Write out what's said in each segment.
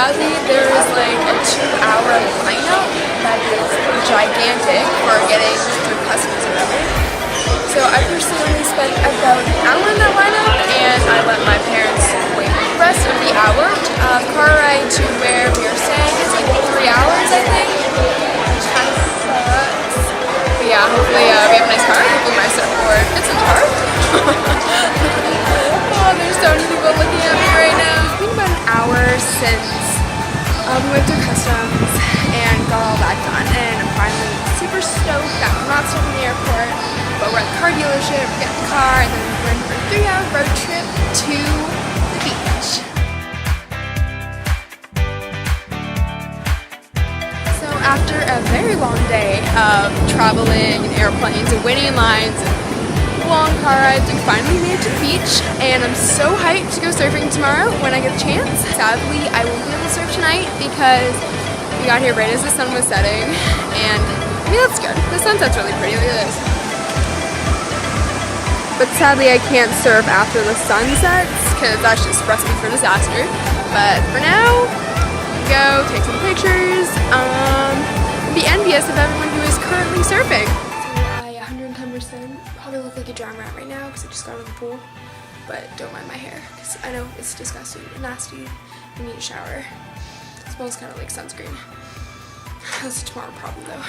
sadly there is like a 2-hour lineup that is gigantic for getting through customs and everything. So I personally spent about an hour in that lineup, and I let my parents wait the rest of the hour. Car ride to where we are staying is like 3 hours, I think, which kind of sucks. But yeah, hopefully we have a nice car. Hopefully my surfboard fits in the car. Oh, there's so many people looking at me right now. It's been about an hour since we went through customs and got all that done, and I'm finally super stoked that we're not stuck in the airport, but we're at the car dealership, we're getting the car, and then we're in for a 3-hour road trip to the beach. So after a very long day of traveling in airplanes and waiting in lines and long car rides, we finally made it to the beach, and I'm so hyped to go surfing tomorrow when I get the chance. Sadly, I won't be able to surf tonight because we got here right as the sun was setting, and I mean, that's good. The sunset's really pretty. Look at this. But sadly, I can't surf after the sun sets because that's just recipe for disaster. But for now, go take some pictures, be envious of everyone who is currently surfing. So I 110% probably look like a drowned rat right now because I just got out of the pool. But don't mind my hair because I know it's disgusting and nasty. I need a shower. It smells kind of like sunscreen. That's a tomorrow problem though.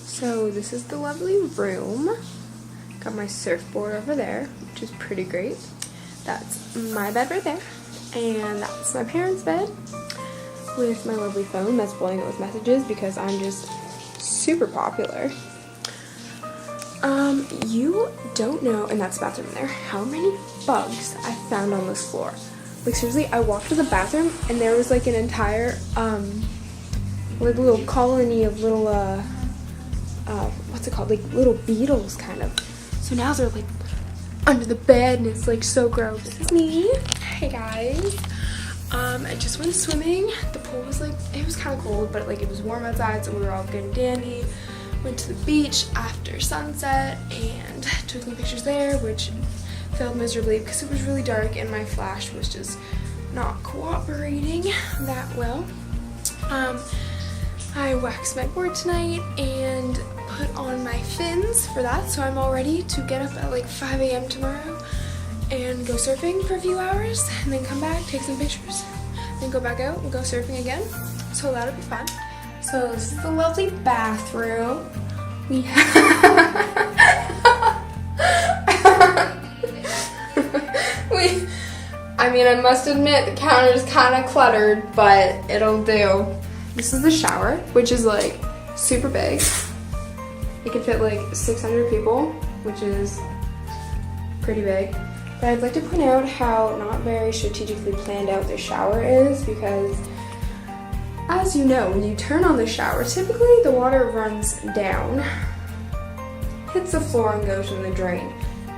So this is the lovely room. Got my surfboard over there, which is pretty great. That's my bed right there. And that's my parents' bed with my lovely phone that's blowing up with messages because I'm just super popular. You don't know, and that's the bathroom in there, how many bugs I found on this floor. Like seriously, I walked to the bathroom and there was like an entire like little colony of little what's it called, like little beetles kind of. So now they're like under the bed and it's like so gross. This is me. Hey guys. I just went swimming. The pool was like, it was kind of cold, but like it was warm outside, so we were all good and dandy. Went to the beach after sunset and took some pictures there, which failed miserably because it was really dark and my flash was just not cooperating that well. I waxed my board tonight and put on my fins for that, so I'm all ready to get up at like 5 a.m. tomorrow and go surfing for a few hours and then come back, take some pictures, then go back out and go surfing again. So that'll be fun. So this is the lovely bathroom. We I mean, I must admit the counter is kind of cluttered, but it'll do. This is the shower, which is like super big. It can fit like 600 people, which is pretty big. But I'd like to point out how not very strategically planned out the shower is because, as you know, when you turn on the shower, typically the water runs down, hits the floor, and goes in the drain.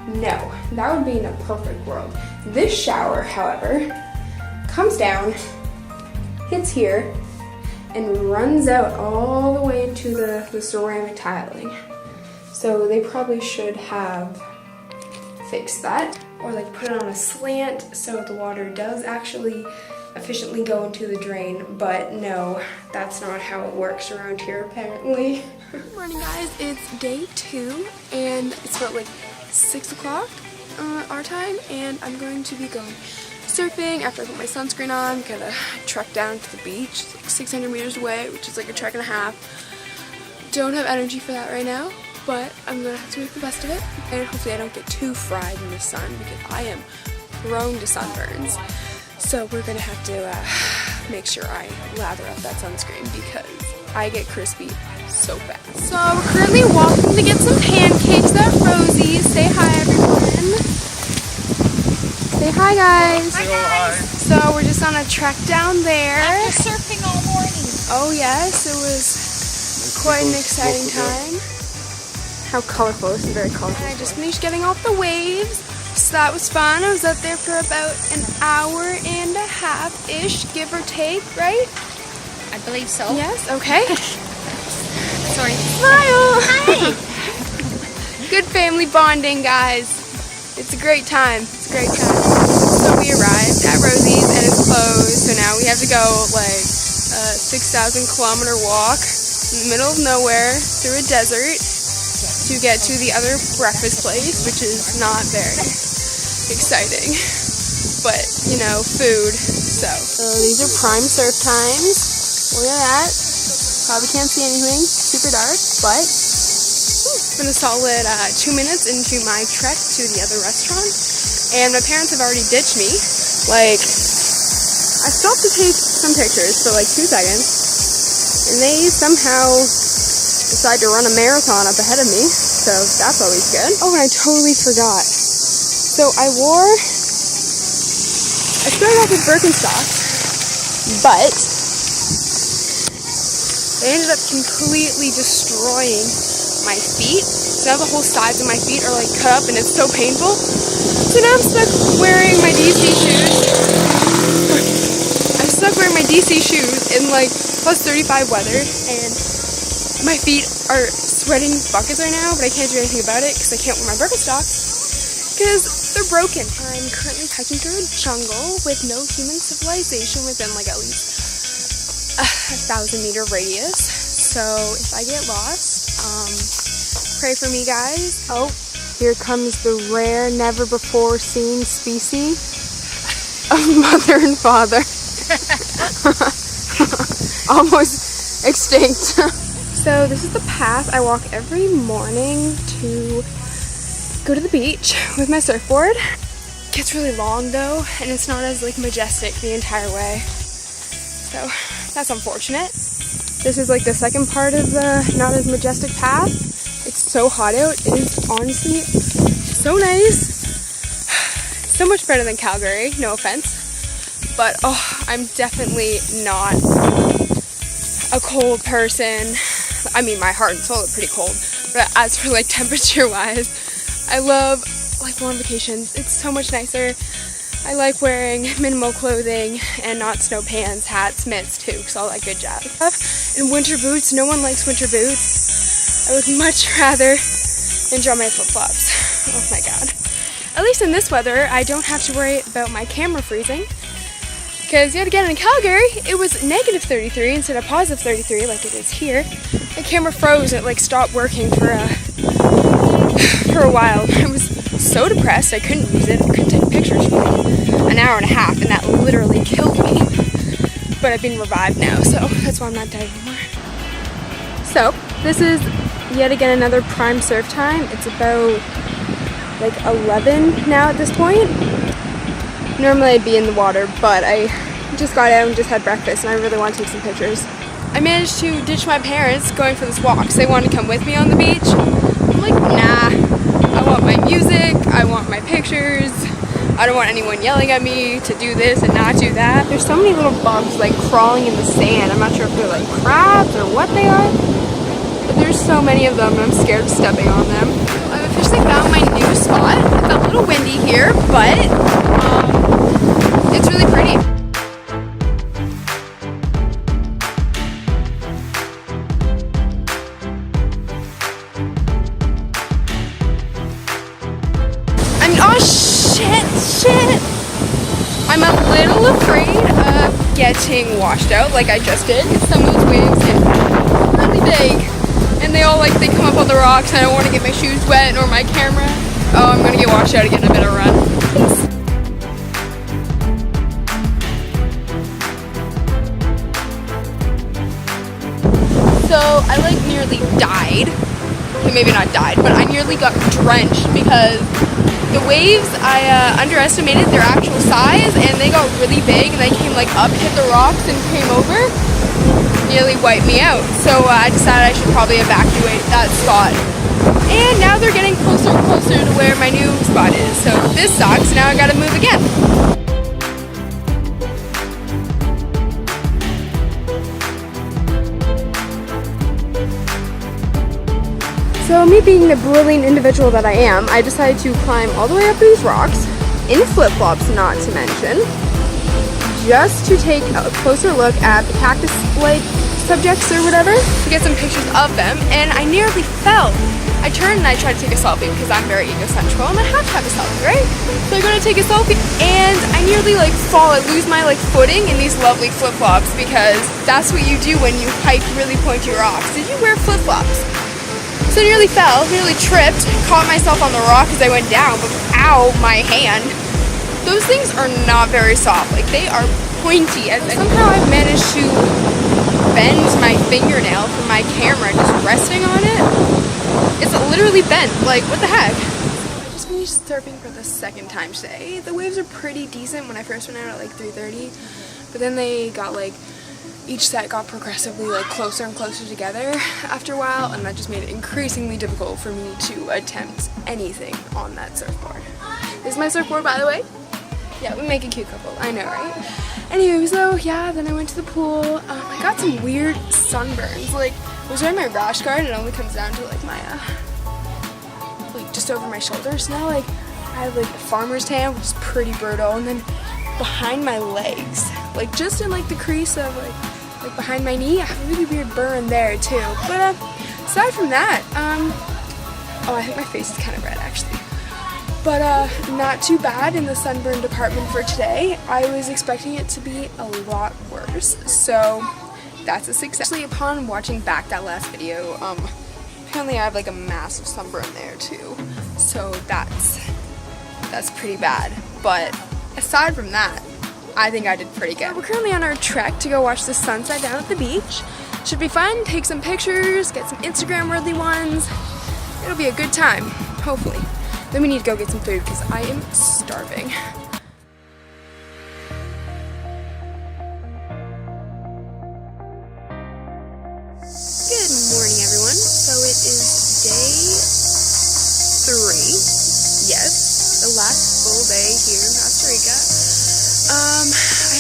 No, that would be in a perfect world. This shower, however, comes down, hits here, and runs out all the way into the ceramic tiling. So they probably should have fixed that, or like put it on a slant so the water does actually efficiently go into the drain, but no, that's not how it works around here apparently. Good morning guys, it's day 2 and it's about like 6 o'clock our time, and I'm going to be going surfing after I put my sunscreen on. Gonna trek down to the beach. It's like 600 meters away, which is like a trek and a half. Don't have energy for that right now, but I'm gonna have to make the best of it, and hopefully I don't get too fried in the sun because I am prone to sunburns. So we're gonna have to make sure I lather up that sunscreen because I get crispy so fast. So we're currently walking to get some pancakes at Rosie's. Say hi everyone. Say hi guys. Hi guys. So we're just on a trek down there. After surfing all morning. Oh yes, it was quite an exciting time. How colorful, this is very colorful. And I just finished getting off the waves. So that was fun. I was out there for about an hour and a half-ish, give or take, right? I believe so. Yes, okay. Sorry. Smile! Hi! Good family bonding, guys. It's a great time. It's a great time. So we arrived at Rosie's and it's closed. So now we have to go like a 6,000 kilometer walk in the middle of nowhere through a desert to get to the other breakfast place, which is not very exciting, but you know, food. So these are prime surf times. Look at that. Probably can't see anything, super dark, but it's been a solid 2 minutes into my trek to the other restaurant, and my parents have already ditched me. Like, I stopped to take some pictures for like 2 seconds, and they somehow decide to run a marathon up ahead of me, so that's always good. Oh, and I totally forgot. So I started off with Birkenstocks, but they ended up completely destroying my feet. So now the whole sides of my feet are like cut up and it's so painful. So now I'm stuck wearing my DC shoes. I'm stuck wearing my DC shoes in like plus 35 weather, and my feet are sweating buckets right now, but I can't do anything about it because I can't wear my Birkenstocks because they're broken. I'm currently hiking through a jungle with no human civilization within like at least 1,000-meter radius. So if I get lost, pray for me, guys. Oh, here comes the rare, never before seen species of mother and father. Almost extinct. So this is the path I walk every morning to go to the beach with my surfboard. It gets really long though, and it's not as like majestic the entire way. So that's unfortunate. This is like the second part of the not as majestic path. It's so hot out. It is honestly so nice. So much better than Calgary, no offense. But oh, I'm definitely not a cold person. I mean, my heart and soul are pretty cold. But as for like temperature wise, I love like warm vacations. It's so much nicer. I like wearing minimal clothing and not snow pants, hats, mitts too, because all that good jazz stuff. And winter boots, no one likes winter boots. I would much rather enjoy my flip-flops. Oh my god. At least in this weather, I don't have to worry about my camera freezing. Because yet again in Calgary, it was negative 33 instead of positive 33 like it is here. The camera froze and it like stopped working for a while. I was so depressed I couldn't use it. I couldn't take pictures for an hour and a half, and that literally killed me. But I've been revived now, so that's why I'm not dead anymore. So this is yet again another prime surf time. It's about like 11 now at this point. Normally I'd be in the water, but I just got out and just had breakfast and I really want to take some pictures. I managed to ditch my parents going for this walk because they wanted to come with me on the beach. I'm like, nah, I want my music, I want my pictures, I don't want anyone yelling at me to do this and not do that. There's so many little bugs like crawling in the sand. I'm not sure if they're like crabs or what they are, but there's so many of them and I'm scared of stepping on them. I've officially found my new spot. It's a little windy here, but it's really pretty. Oh shit. I'm a little afraid of getting washed out like I just did. Some of those waves get really big and they come up on the rocks and I don't want to get my shoes wet or my camera. Oh, I'm gonna get washed out again. I better run. Thanks. So I nearly died. Okay, maybe not died, but I nearly got drenched because the waves, I underestimated their actual size and they got really big and they came up, hit the rocks and came over, nearly wiped me out. So I decided I should probably evacuate that spot. And now they're getting closer and closer to where my new spot is. So this sucks, now I gotta move again. So me being the brilliant individual that I am, I decided to climb all the way up these rocks, in flip-flops not to mention, just to take a closer look at the cactus-like subjects or whatever, to get some pictures of them, and I nearly fell. I turn and I try to take a selfie because I'm very egocentric and I have to have a selfie, right? So I go to take a selfie and I nearly like fall. I lose my like footing in these lovely flip-flops because that's what you do when you hike really pointy rocks. Did you wear flip-flops? So I nearly fell, nearly tripped, caught myself on the rock as I went down, but ow, my hand. Those things are not very soft, like they are pointy. And somehow I've managed to bend my fingernail from my camera just resting on it. It's literally bent, like what the heck? I just finished surfing for the second time today. The waves are pretty decent when I first went out at like 3:30, but then they got like, each set got progressively like closer and closer together after a while, and that just made it increasingly difficult for me to attempt anything on that surfboard. This is my surfboard, by the way. Yeah, we make a cute couple, I know, right? Anyways, though, yeah, then I went to the pool. I got some weird sunburns. Like, I was wearing my rash guard, it only comes down to like my, like just over my shoulders. Now, like, I have like a farmer's tan, which is pretty brutal, and then behind my legs, like just in like the crease of like behind my knee, I have a really weird burn there too. But aside from that, oh, I think my face is kind of red actually. But not too bad in the sunburn department for today. I was expecting it to be a lot worse, so that's a success. Actually, upon watching back that last video, apparently I have like a massive sunburn there too, so that's pretty bad. But aside from that, I think I did pretty good. We're currently on our trek to go watch the sunset down at the beach. Should be fun, take some pictures, get some Instagram-worthy ones. It'll be a good time, hopefully. Then we need to go get some food because I am starving. Good morning, everyone. So it is day 3. Yes, the last full day here in Costa Rica. I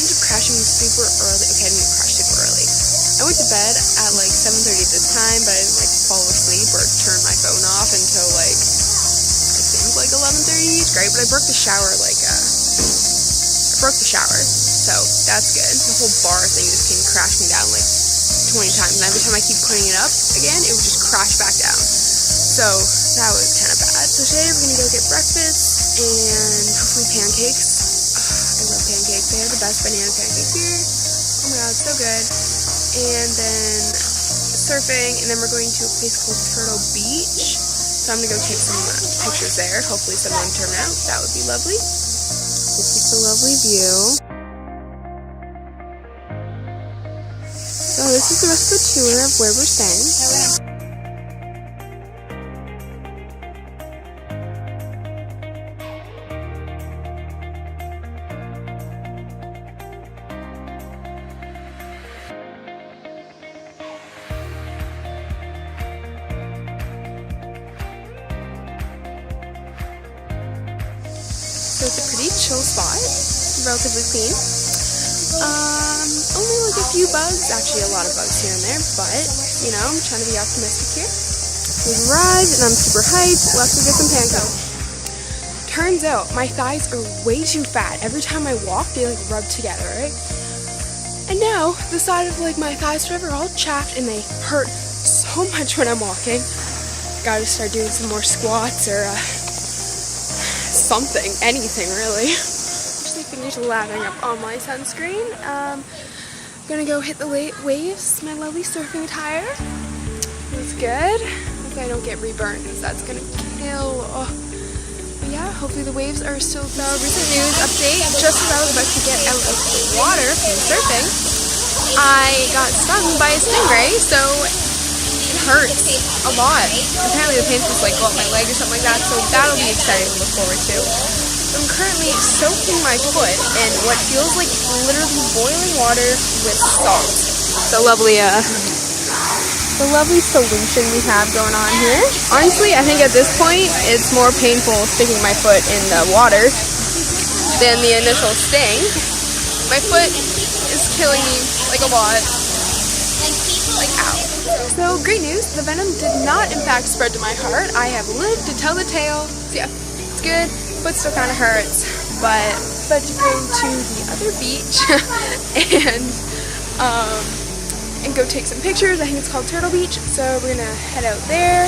ended up crashing super early. Okay, I didn't crash super early. I went to bed at like 7:30 this time, but I didn't like fall asleep or turn my phone off until like, I think like 11:30. It's great, but I broke the shower so that's good. The whole bar thing just came crashing down like 20 times, and every time I keep putting it up again, it would just crash back down. So that was kind of bad. So today we're gonna go get breakfast and hopefully pancakes. I love pancakes. They have the best banana pancakes here. Oh my god, so good. And then surfing, and then we're going to a place called Turtle Beach. So I'm gonna go take some pictures there. Hopefully some of them turn out. That would be lovely. This is the lovely view. So this is the rest of the tour of where we're staying. So it's a pretty chill spot, relatively clean. Only like a few bugs, actually a lot of bugs here and there, but you know, I'm trying to be optimistic here. We've arrived and I'm super hyped. Let's go get some pancakes. Turns out my thighs are way too fat. Every time I walk, they like rub together, right? And now the side of like my thighs, whatever, are all chapped and they hurt so much when I'm walking. Gotta start doing some more squats or something, anything really. Just finished lathering up on my sunscreen. Gonna go hit the waves, my lovely surfing attire. It's good. Hopefully I don't get reburned because that's gonna kill. Oh. But yeah, hopefully the waves are still so. Recent news update, just as I was about to get out of the water from surfing, I got stung by a stingray, so it hurts a lot. Apparently the pain's supposed to like go up my leg or something like that, so that'll be exciting to look forward to. I'm currently soaking my foot in what feels like literally boiling water with salt. The lovely solution we have going on here. Honestly, I think at this point it's more painful sticking my foot in the water than the initial sting. My foot is killing me like a lot. Like ow. So great news, the venom did not in fact spread to my heart. I have lived to tell the tale. So yeah, it's good. Foot still kind of hurts, but to go to the other beach and go take some pictures. I think it's called Turtle Beach, so we're gonna head out there.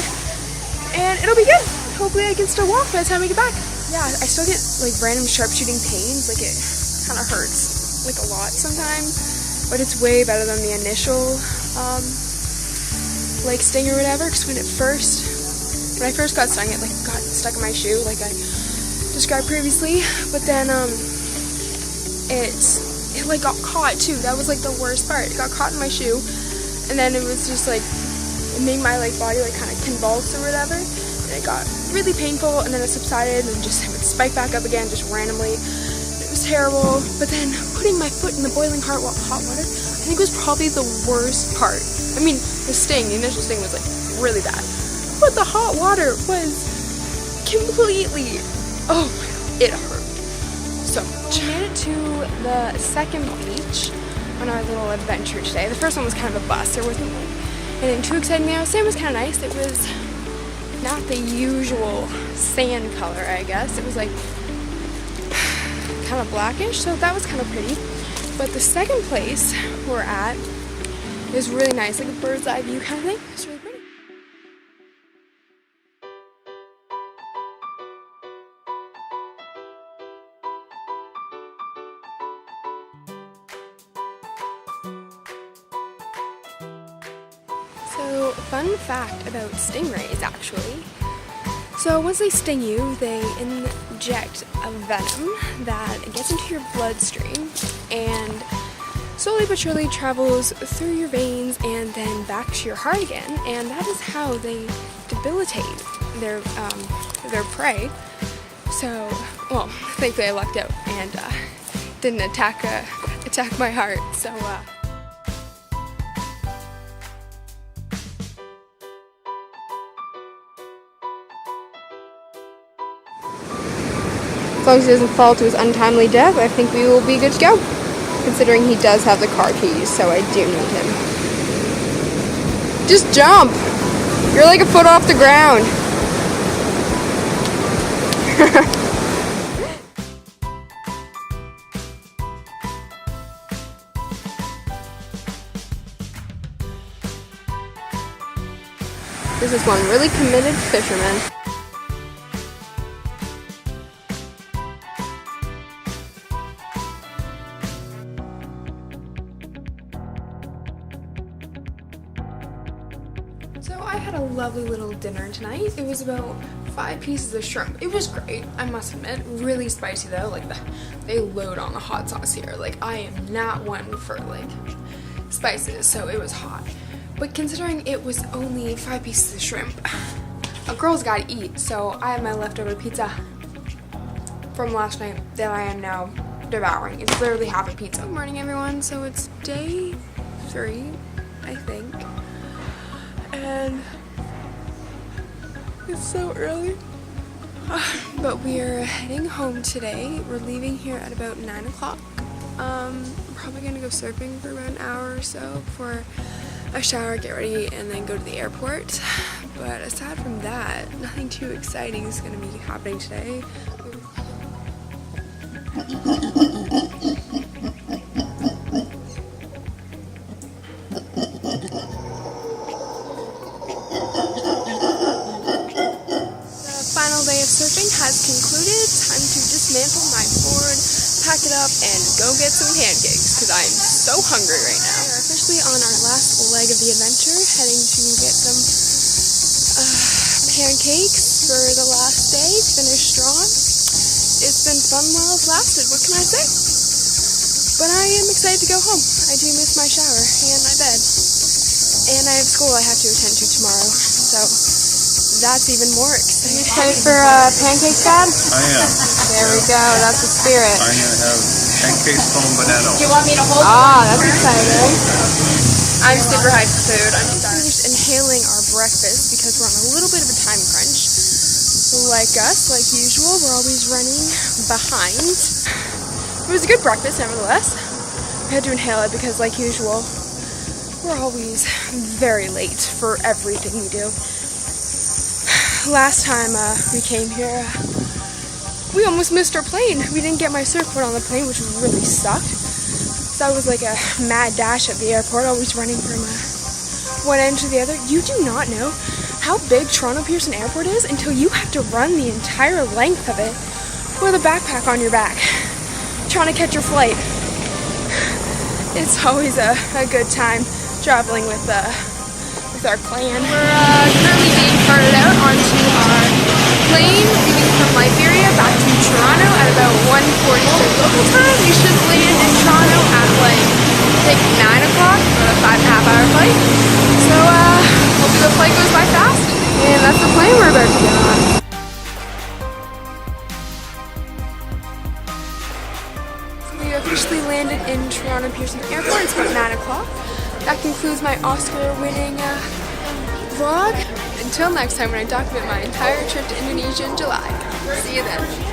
and it'll be good. Hopefully I can still walk by the time we get back. Yeah, I still get like random sharpshooting pains, like it kind of hurts like a lot sometimes, but it's way better than the initial like sting or whatever, because when I first got stung, it like got stuck in my shoe like I described previously, but then it like got caught too. That was like the worst part. It got caught in my shoe, and then it was just like, it made my like body like kind of convulse or whatever, and it got really painful, and then it subsided and just it would spike back up again just randomly. It was terrible. But then putting my foot in the boiling hot water, I think was probably the worst part. I mean, the initial sting was like really bad, but the hot water was completely, oh my god, it hurt so much. We made it to the second beach on our little adventure today. The first one was kind of a bust. There wasn't like anything too exciting there. Sand was kind of nice. It was not the usual sand color, I guess. It was like kind of blackish, so that was kind of pretty. But the second place we're at is really nice, like a bird's eye view kind of thing. It's really pretty. So, fun fact about stingrays actually. So once they sting you, they inject a venom that gets into your bloodstream and slowly but surely travels through your veins and then back to your heart again, and that is how they debilitate their prey. So, well, thankfully I lucked out and didn't attack my heart. So. As long as he doesn't fall to his untimely death, I think we will be good to go. Considering he does have the car keys, so I do need him. Just jump! You're like a foot off the ground. This is one really committed fisherman. So I had a lovely little dinner tonight. It was about 5 pieces of shrimp. It was great, I must admit. Really spicy though. Like they load on the hot sauce here. Like I am not one for like spices, so it was hot. But considering it was only 5 pieces of shrimp, a girl's gotta eat. So I have my leftover pizza from last night that I am now devouring. It's literally half a pizza. Good morning, everyone. So it's day 3, I think. And it's so early, but we are heading home today. We're leaving here at about 9 o'clock. Probably gonna go surfing for about an hour or so before I shower, get ready, and then go to the airport. But aside from that, nothing too exciting is gonna be happening today. Surfing has concluded. Time to dismantle my board, pack it up, and go get some pancakes because I'm so hungry right now. We are officially on our last leg of the adventure, heading to get some pancakes for the last day, finish strong. It's been fun while it's lasted, what can I say? But I am excited to go home. I do miss my shower and my bed. And I have school I have to attend to tomorrow, so that's even more exciting. You excited for pancakes, Dad? I am. There we go. That's the spirit. I'm going to have pancakes, foam, banana. Do you want me to hold That's exciting. I'm super hyped for food. I'm just finished inhaling our breakfast because we're on a little bit of a time crunch. Like us, like usual, we're always running behind. It was a good breakfast, nevertheless. I had to inhale it because, like usual, we're always very late for everything we do. Last time we came here, we almost missed our plane. We didn't get my surfboard on the plane, which really sucked. So I was like a mad dash at the airport, always running from one end to the other. You do not know how big Toronto Pearson Airport is until you have to run the entire length of it with a backpack on your back, trying to catch your flight. It's always a good time traveling with our clan. We're currently being carted out onto our plane leaving from Liberia back to Toronto at about 1:46 local time. We should land in Toronto at like I think 9 o'clock for a 5.5-hour flight. So hopefully the flight goes by fast. And that's the plane we're about to get on. We officially landed in Toronto Pearson Airport. It's about 9 o'clock. That concludes my Oscar-winning vlog. Until next time when I document my entire trip to Indonesia in July. See you then.